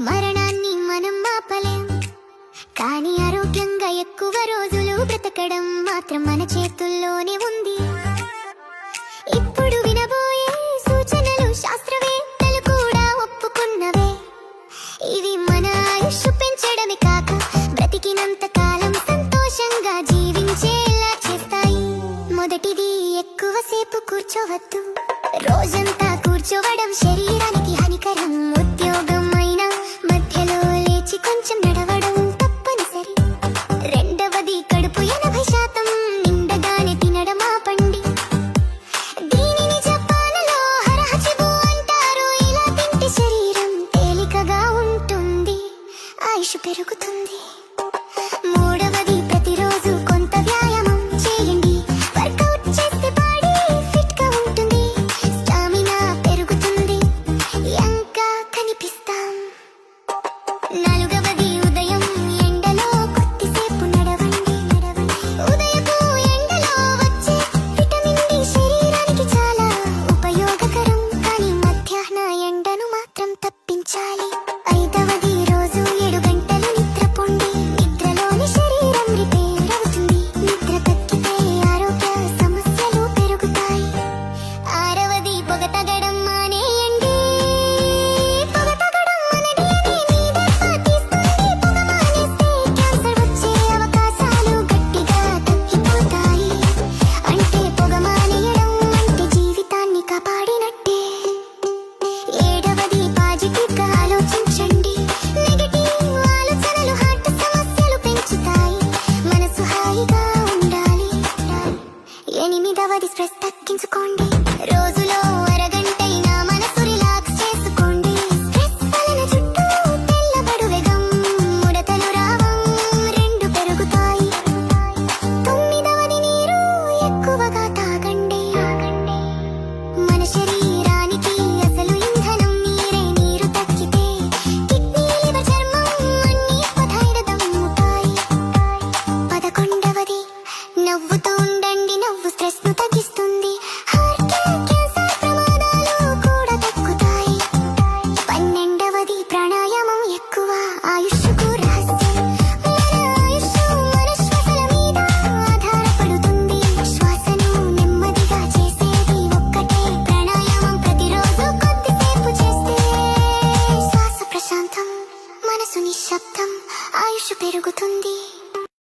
మరణాన్ని మనం ఆపలేం, కానీ ఆరోగ్యంగా ఎక్కువ రోజులు బ్రతకడం మాత్రం మన చేతుల్లోనే ఉంది. ఇప్పుడు వినబోయే సూచనలు శాస్త్రవేత్తలు కూడా ఒప్పుకున్నవే. ఇవి మన ఆయుష్ పెంచడమే కాక బ్రతికినంత కాలం సంతోషంగా జీవించేలా చేస్తాయి. మొదటిది, ఎక్కువసేపు కూర్చోవద్దు. రోజంతా కూర్చోవడం శరీరానికి హానికరం. ఉద్యోగం అయినా మధ్యలో లేచి కొంచెం నడవడం తప్పనిసరి. రెండవది, కడుపు 80% నిండగానే తినడం ఆపండి. దీనిని జపాన్లో హరహచిబు అంటారు. ఇలా తింటే శరీరం తేలికగా ఉంటుంది, ఆయుష్ పెరుగుతుంది. మూడవది, ప్రతిరోజు కొంత వ్యాయామం చేయండి. వర్కౌట్ చేస్తే బాడీ ఫిట్ గా ఉంటుంది, స్టామినా పెరుగుతుంది, యంగ్గా కనిపిస్తాం.